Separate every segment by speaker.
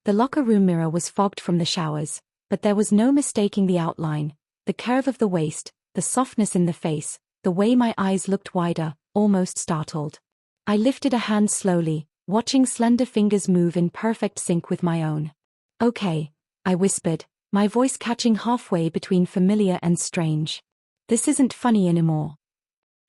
Speaker 1: The locker room mirror was fogged from the showers, but there was no mistaking the outline, the curve of the waist, the softness in the face, the way my eyes looked wider, almost startled. I lifted a hand slowly, watching slender fingers move in perfect sync with my own. "Okay," I whispered, my voice catching halfway between familiar and strange. "This isn't funny anymore."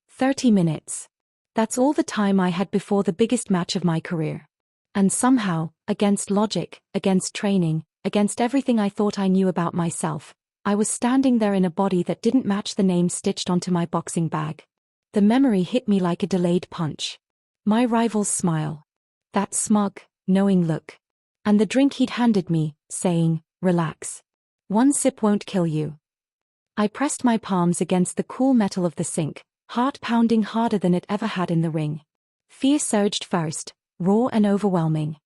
Speaker 1: 30 minutes. That's all the time I had before the biggest match of my career. And somehow, against logic, against training, against everything I thought I knew about myself, I was standing there in a body that didn't match the name stitched onto my boxing bag. The memory hit me like a delayed punch. My rival's smile. That smug, knowing look. And the drink he'd handed me, saying, "Relax. One sip won't kill you." I pressed my palms against the cool metal of the sink, heart pounding harder than it ever had in the ring. Fear surged first, raw and overwhelming.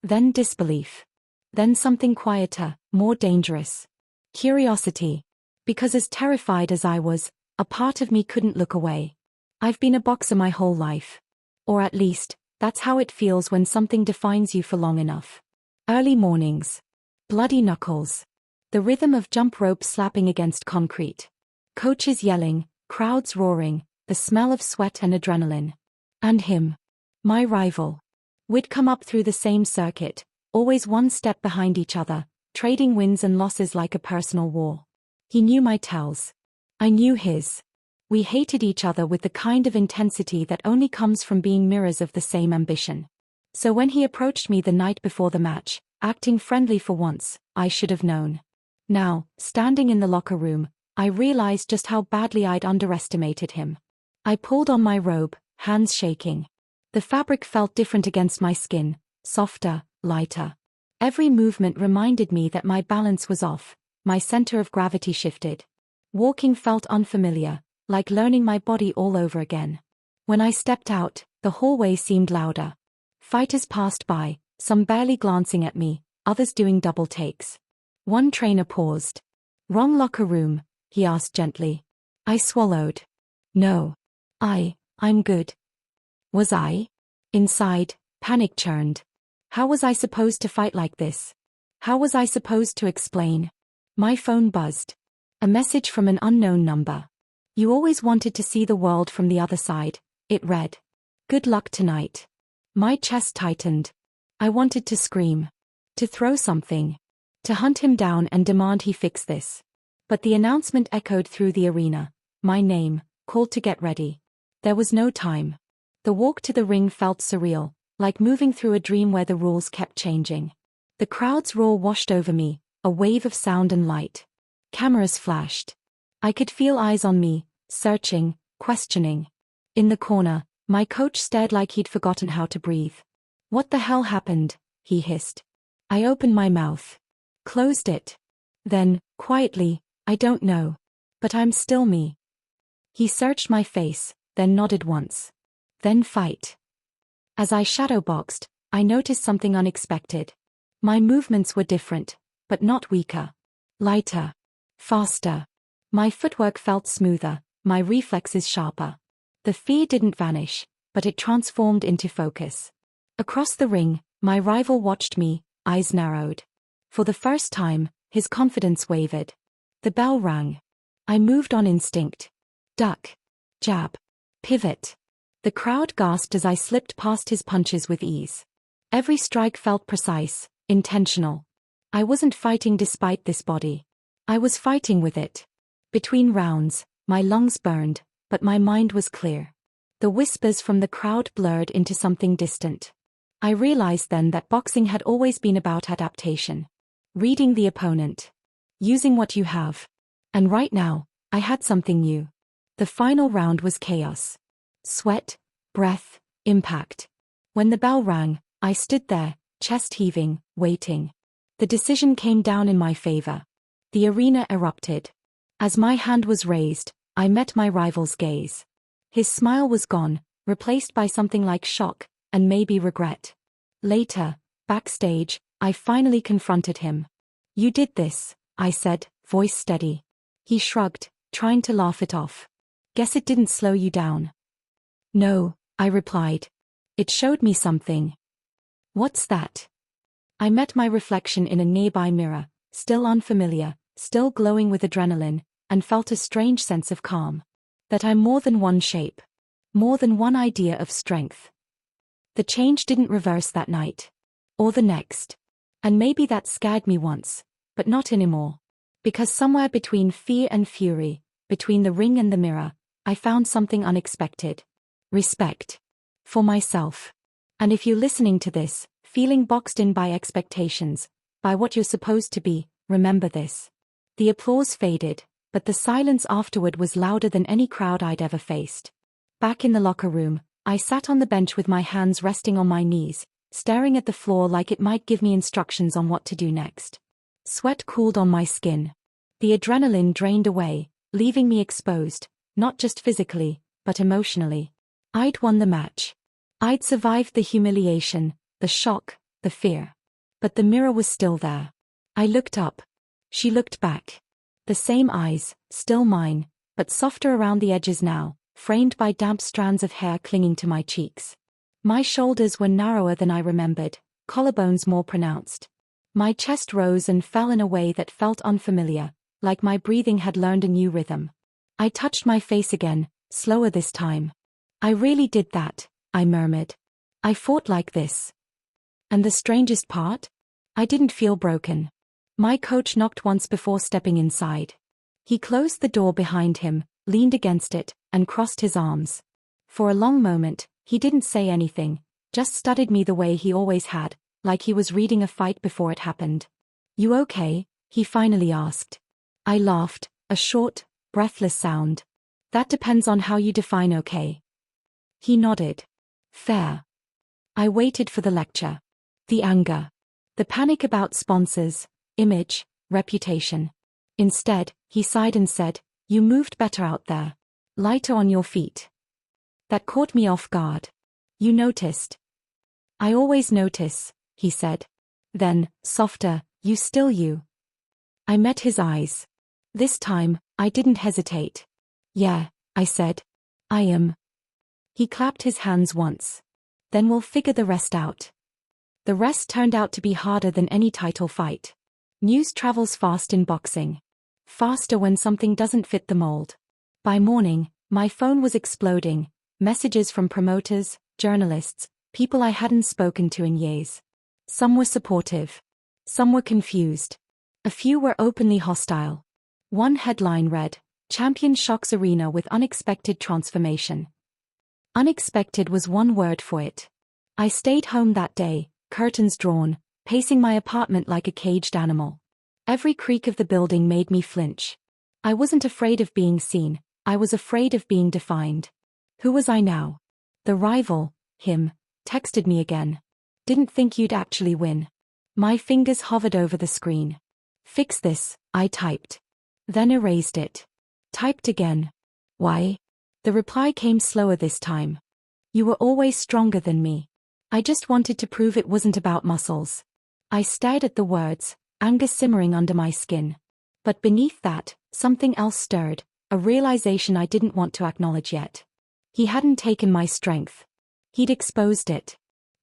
Speaker 1: Then disbelief. Then something quieter, more dangerous. Curiosity. Because as terrified as I was, a part of me couldn't look away. I've been a boxer my whole life. Or at least, that's how it feels when something defines you for long enough. Early mornings. Bloody knuckles. The rhythm of jump ropes slapping against concrete. Coaches yelling, crowds roaring, the smell of sweat and adrenaline. And him. My rival. We'd come up through the same circuit, always one step behind each other, trading wins and losses like a personal war. He knew my tells. I knew his. We hated each other with the kind of intensity that only comes from being mirrors of the same ambition. So when he approached me the night before the match, acting friendly for once, I should have known. Now, standing in the locker room, I realized just how badly I'd underestimated him. I pulled on my robe, hands shaking. The fabric felt different against my skin, softer, lighter. Every movement reminded me that my balance was off, my center of gravity shifted. Walking felt unfamiliar, like learning my body all over again. When I stepped out, the hallway seemed louder. Fighters passed by, some barely glancing at me, others doing double takes. One trainer paused. "Wrong locker room?" he asked gently. I swallowed. "No. I'm good." Was I? Inside, panic churned. How was I supposed to fight like this? How was I supposed to explain? My phone buzzed. A message from an unknown number. "You always wanted to see the world from the other side," it read. "Good luck tonight." My chest tightened. I wanted to scream. To throw something. To hunt him down and demand he fix this. But the announcement echoed through the arena. My name, called to get ready. There was no time. The walk to the ring felt surreal, like moving through a dream where the rules kept changing. The crowd's roar washed over me, a wave of sound and light. Cameras flashed. I could feel eyes on me, searching, questioning. In the corner, my coach stared like he'd forgotten how to breathe. "What the hell happened?" he hissed. I opened my mouth. Closed it. Then, quietly, "I don't know. But I'm still me." He searched my face, then nodded once. "Then fight." As I shadowboxed, I noticed something unexpected. My movements were different, but not weaker. Lighter. Faster. My footwork felt smoother, my reflexes sharper. The fear didn't vanish, but it transformed into focus. Across the ring, my rival watched me, eyes narrowed. For the first time, his confidence wavered. The bell rang. I moved on instinct. Duck. Jab. Pivot. The crowd gasped as I slipped past his punches with ease. Every strike felt precise, intentional. I wasn't fighting despite this body. I was fighting with it. Between rounds, my lungs burned, but my mind was clear. The whispers from the crowd blurred into something distant. I realized then that boxing had always been about adaptation. Reading the opponent. Using what you have. And right now, I had something new. The final round was chaos. Sweat, breath, impact. When the bell rang, I stood there, chest heaving, waiting. The decision came down in my favor. The arena erupted. As my hand was raised, I met my rival's gaze. His smile was gone, replaced by something like shock, and maybe regret. Later, backstage, I finally confronted him. "You did this," I said, voice steady. He shrugged, trying to laugh it off. "Guess it didn't slow you down." "No," I replied. "It showed me something." "What's that?" I met my reflection in a nearby mirror, still unfamiliar, still glowing with adrenaline, and felt a strange sense of calm. That I'm more than one shape. More than one idea of strength. The change didn't reverse that night. Or the next. And maybe that scared me once, but not anymore. Because somewhere between fear and fury, between the ring and the mirror, I found something unexpected. Respect. For myself. And if you're listening to this, feeling boxed in by expectations, by what you're supposed to be, remember this. The applause faded, but the silence afterward was louder than any crowd I'd ever faced. Back in the locker room, I sat on the bench with my hands resting on my knees, staring at the floor like it might give me instructions on what to do next. Sweat cooled on my skin. The adrenaline drained away, leaving me exposed, not just physically, but emotionally. I'd won the match. I'd survived the humiliation, the shock, the fear. But the mirror was still there. I looked up. She looked back. The same eyes, still mine, but softer around the edges now, framed by damp strands of hair clinging to my cheeks. My shoulders were narrower than I remembered, collarbones more pronounced. My chest rose and fell in a way that felt unfamiliar, like my breathing had learned a new rhythm. I touched my face again, slower this time. I really did that, I murmured. I fought like this. And the strangest part? I didn't feel broken. My coach knocked once before stepping inside. He closed the door behind him, leaned against it, and crossed his arms. For a long moment, he didn't say anything, just studied me the way he always had, like he was reading a fight before it happened. "You okay?" he finally asked. I laughed, a short, breathless sound. "That depends on how you define okay." He nodded. "Fair." I waited for the lecture. The anger. The panic about sponsors, image, reputation. Instead, he sighed and said, "You moved better out there. Lighter on your feet." That caught me off guard. "You noticed?" "I always notice," he said. Then, softer, "You still you." I met his eyes. This time, I didn't hesitate. "Yeah," I said. "I am." He clapped his hands once. "Then we'll figure the rest out." The rest turned out to be harder than any title fight. News travels fast in boxing. Faster when something doesn't fit the mold. By morning, my phone was exploding, messages from promoters, journalists, people I hadn't spoken to in years. Some were supportive. Some were confused. A few were openly hostile. One headline read, "Champion shocks arena with unexpected transformation." Unexpected was one word for it. I stayed home that day, curtains drawn, pacing my apartment like a caged animal. Every creak of the building made me flinch. I wasn't afraid of being seen, I was afraid of being defined. Who was I now? The rival, him, texted me again. "Didn't think you'd actually win." My fingers hovered over the screen. "Fix this," I typed. Then erased it. Typed again. "Why?" The reply came slower this time. "You were always stronger than me." I just wanted to prove it wasn't about muscles. I stared at the words, anger simmering under my skin. But beneath that, something else stirred, a realization I didn't want to acknowledge yet. He hadn't taken my strength. He'd exposed it.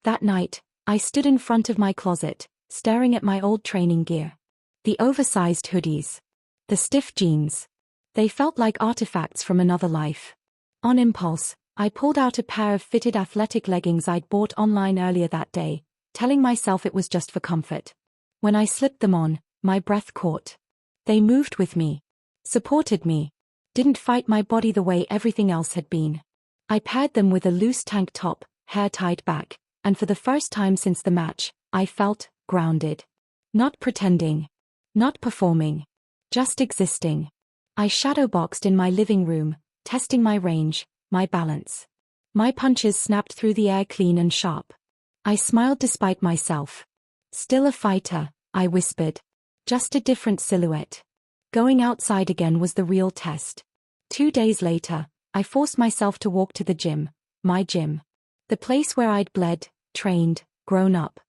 Speaker 1: That night, I stood in front of my closet, staring at my old training gear. The oversized hoodies. The stiff jeans. They felt like artifacts from another life. On impulse, I pulled out a pair of fitted athletic leggings I'd bought online earlier that day, telling myself it was just for comfort. When I slipped them on, my breath caught. They moved with me. Supported me. Didn't fight my body the way everything else had been. I paired them with a loose tank top, hair tied back, and for the first time since the match, I felt grounded. Not pretending. Not performing. Just existing. I shadowboxed in my living room, testing my range, my balance. My punches snapped through the air clean and sharp. I smiled despite myself. "Still a fighter," I whispered. "Just a different silhouette." Going outside again was the real test. 2 days later, I forced myself to walk to the gym, my gym. The place where I'd bled, trained, grown up.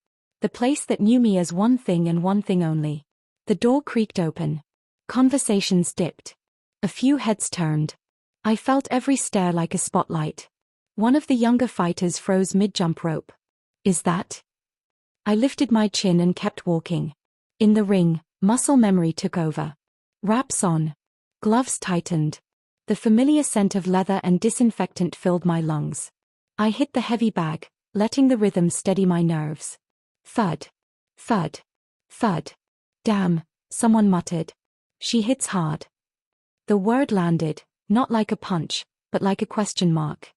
Speaker 1: The place that knew me as one thing and one thing only. The door creaked open. Conversations dipped. A few heads turned. I felt every stare like a spotlight. One of the younger fighters froze mid-jump rope. "Is that I lifted my chin and kept walking. In the ring, muscle memory took over. Wraps on. Gloves tightened. The familiar scent of leather and disinfectant filled my lungs. I hit the heavy bag, letting the rhythm steady my nerves. Thud. Thud. Thud. Damn, someone muttered. She hits hard. The word landed, not like a punch, but like a question mark.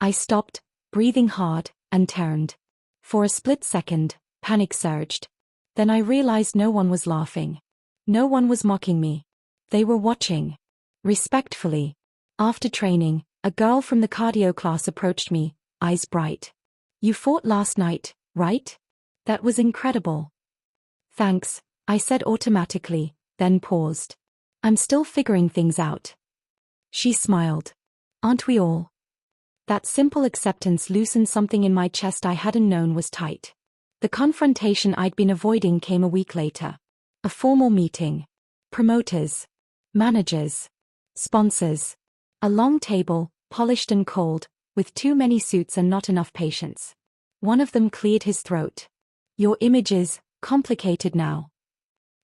Speaker 1: I stopped, breathing hard, and turned. For a split second, panic surged. Then I realized no one was laughing. No one was mocking me. They were watching. Respectfully. After training, a girl from the cardio class approached me, eyes bright. You fought last night, right? That was incredible. Thanks, I said automatically, then paused. I'm still figuring things out. She smiled. Aren't we all? That simple acceptance loosened something in my chest I hadn't known was tight. The confrontation I'd been avoiding came a week later. A formal meeting. Promoters. Managers. Sponsors. A long table, polished and cold, with too many suits and not enough patience. One of them cleared his throat. Your image is complicated now.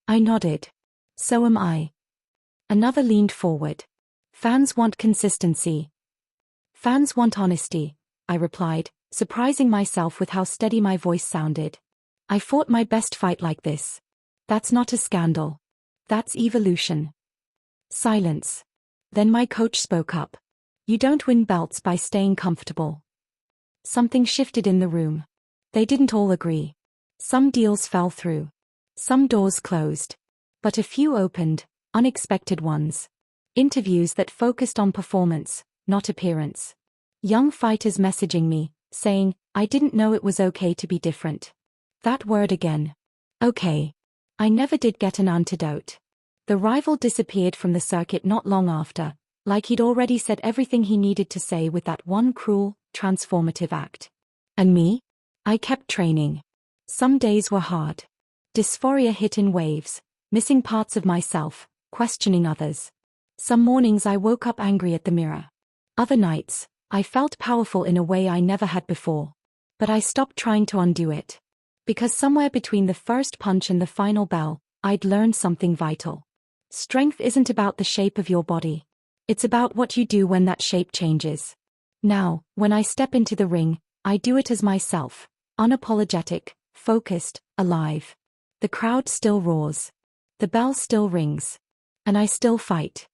Speaker 1: I nodded. So am I. Another leaned forward. Fans want consistency. Fans want honesty, I replied, surprising myself with how steady my voice sounded. I fought my best fight like this. That's not a scandal. That's evolution. Silence. Then my coach spoke up. You don't win belts by staying comfortable. Something shifted in the room. They didn't all agree. Some deals fell through. Some doors closed. But a few opened, unexpected ones. Interviews that focused on performance, not appearance. Young fighters messaging me, saying, I didn't know it was okay to be different. That word again. Okay. I never did get an antidote. The rival disappeared from the circuit not long after, like he'd already said everything he needed to say with that one cruel, transformative act. And me? I kept training. Some days were hard. Dysphoria hit in waves, missing parts of myself, questioning others. Some mornings I woke up angry at the mirror. Other nights, I felt powerful in a way I never had before. But I stopped trying to undo it. Because somewhere between the first punch and the final bell, I'd learned something vital. Strength isn't about the shape of your body. It's about what you do when that shape changes. Now, when I step into the ring, I do it as myself, unapologetic, focused, alive. The crowd still roars. The bell still rings. And I still fight.